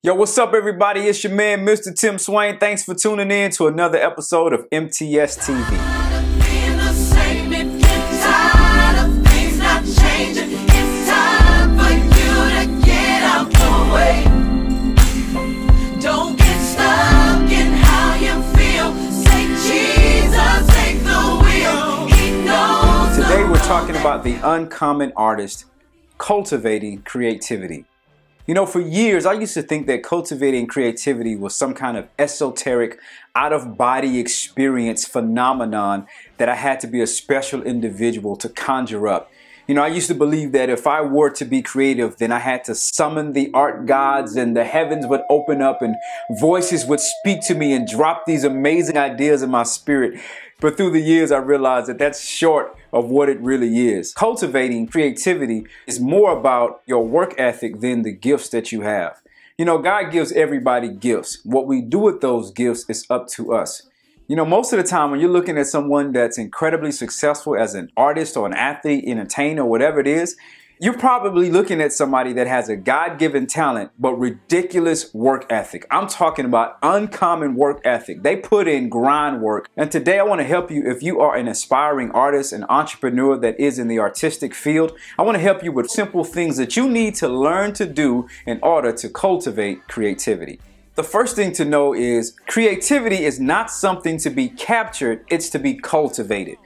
Yo, what's up, everybody? It's your man, Mr. Tim Swain. Thanks for tuning in to another episode of MTStv. Today we're talking about the uncommon artist, cultivating creativity. You know, for years, I used to think that cultivating creativity was some kind of esoteric, out-of-body experience phenomenon that I had to be a special individual to conjure up. You know, I used to believe that if I were to be creative, then I had to summon the art gods and the heavens would open up and voices would speak to me and drop these amazing ideas in my spirit. But through the years, I realized that that's short of what it really is. Cultivating creativity is more about your work ethic than the gifts that you have. You know, God gives everybody gifts. What we do with those gifts is up to us. You know, most of the time when you're looking at someone that's incredibly successful as an artist or an athlete, entertainer, whatever it is, you're probably looking at somebody that has a God-given talent, but ridiculous work ethic. I'm talking about uncommon work ethic. They put in grind work. And today I want to help you if you are an aspiring artist, an entrepreneur that is in the artistic field. I want to help you with simple things that you need to learn to do in order to cultivate creativity. The first thing to know is creativity is not something to be captured, it's to be cultivated.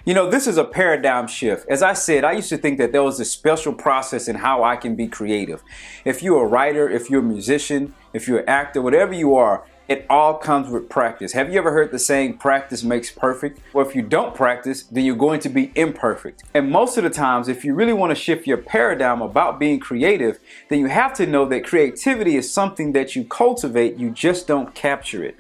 You know, this is a paradigm shift. As I said, I used to think that there was a special process in how I can be creative. If you're a writer, if you're a musician, if you're an actor, whatever you are, it all comes with practice. Have you ever heard the saying, practice makes perfect? Well, if you don't practice, then you're going to be imperfect. And most of the times, if you really want to shift your paradigm about being creative, then you have to know that creativity is something that you cultivate, you just don't capture it.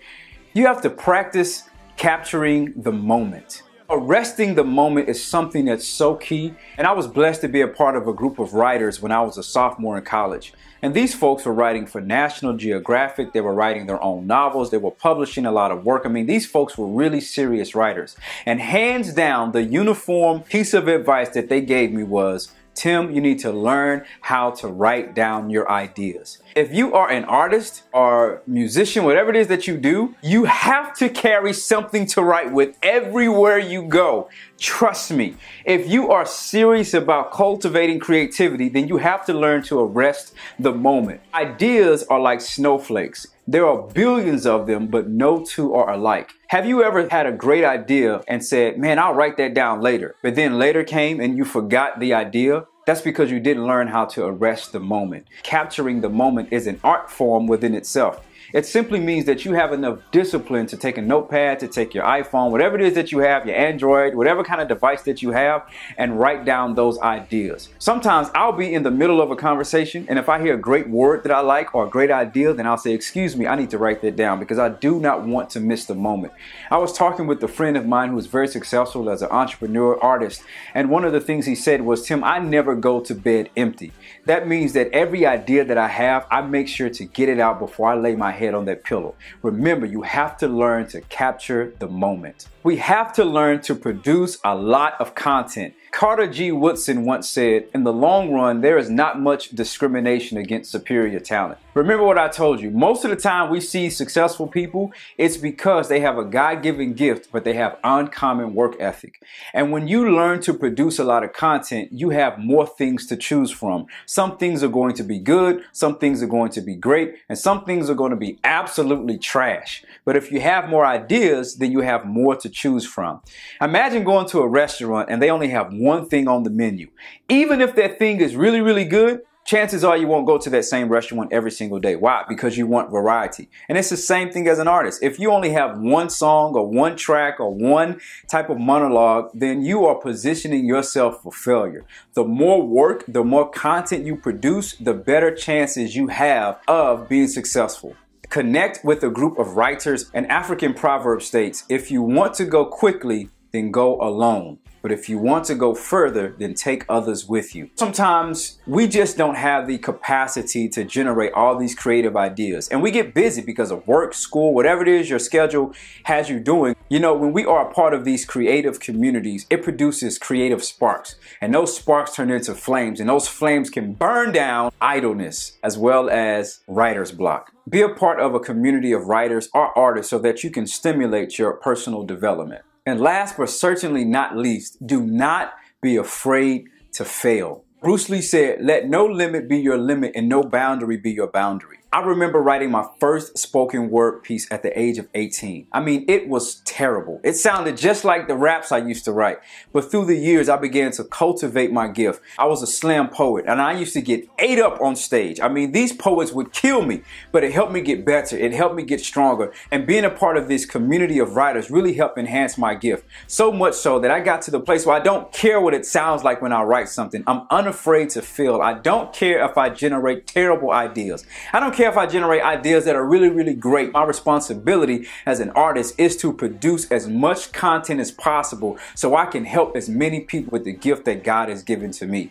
You have to practice capturing the moment. Arresting the moment is something that's so key, and I was blessed to be a part of a group of writers when I was a sophomore in college. And these folks were writing for National Geographic, they were writing their own novels, they were publishing a lot of work. I mean, these folks were really serious writers. And hands down, the uniform piece of advice that they gave me was, Tim, you need to learn how to write down your ideas. If you are an artist or musician, whatever it is that you do, you have to carry something to write with everywhere you go. Trust me, if you are serious about cultivating creativity, then you have to learn to arrest the moment. Ideas are like snowflakes. There are billions of them, but no two are alike. Have you ever had a great idea and said, man, I'll write that down later, but then later came and you forgot the idea? That's because you didn't learn how to arrest the moment. Capturing the moment is an art form within itself. It simply means that you have enough discipline to take a notepad, to take your iPhone, whatever it is that you have, your Android, whatever kind of device that you have, and write down those ideas. Sometimes I'll be in the middle of a conversation, and if I hear a great word that I like or a great idea, then I'll say, excuse me, I need to write that down because I do not want to miss the moment. I was talking with a friend of mine who was very successful as an entrepreneur, artist, and one of the things he said was, Tim, I never go to bed empty. That means that every idea that I have, I make sure to get it out before I lay my head on that pillow. Remember, you have to learn to capture the moment. We have to learn to produce a lot of content. Carter G. Woodson once said, in the long run, there is not much discrimination against superior talent. Remember what I told you, most of the time we see successful people, it's because they have a God-given gift, but they have uncommon work ethic. And when you learn to produce a lot of content, you have more things to choose from. Some things are going to be good, some things are going to be great, and some things are going to be absolutely trash. But if you have more ideas, then you have more to choose from. Imagine going to a restaurant and they only have one thing on the menu. Even if that thing is really, really good, chances are you won't go to that same restaurant every single day. Why? Because you want variety. And it's the same thing as an artist. If you only have one song or one track or one type of monologue, then you are positioning yourself for failure. The more work, the more content you produce, the better chances you have of being successful. Connect with a group of writers. An African proverb states, if you want to go quickly, then go alone. But if you want to go further, then take others with you. Sometimes we just don't have the capacity to generate all these creative ideas. And we get busy because of work, school, whatever it is your schedule has you doing. You know, when we are a part of these creative communities, it produces creative sparks. And those sparks turn into flames. And those flames can burn down idleness as well as writer's block. Be a part of a community of writers or artists so that you can stimulate your personal development. And last but certainly not least, do not be afraid to fail. Bruce Lee said, "Let no limit be your limit and no boundary be your boundary." I remember writing my first spoken word piece at the age of 18. I mean, it was terrible. It sounded just like the raps I used to write. But through the years, I began to cultivate my gift. I was a slam poet, and I used to get ate up on stage. I mean, these poets would kill me, but it helped me get better. It helped me get stronger. And being a part of this community of writers really helped enhance my gift. So much so that I got to the place where I don't care what it sounds like when I write something. I'm unafraid to fail. I don't care if I generate terrible ideas. I don't care if I generate ideas that are really, really great. My responsibility as an artist is to produce as much content as possible so I can help as many people with the gift that God has given to me.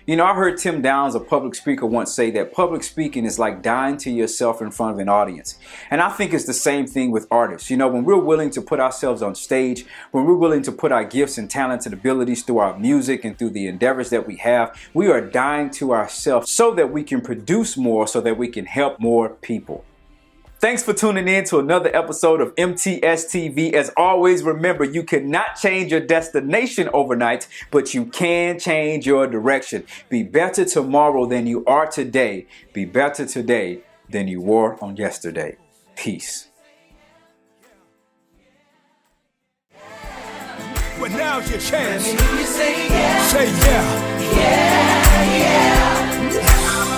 You know, I heard Tim Downs, a public speaker, once say that public speaking is like dying to yourself in front of an audience. And I think it's the same thing with artists. You know, when we're willing to put ourselves on stage, when we're willing to put our gifts and talents and abilities through our music and through the endeavors that we have, we are dying to ourselves so that we can produce more, so that we can help more people. Thanks for tuning in to another episode of MTStv. As always, remember, you cannot change your destination overnight, but you can change your direction. Be better tomorrow than you are today. Be better today than you were on yesterday. Peace. Well, now's your chance. Say yeah. Say yeah. Yeah, yeah.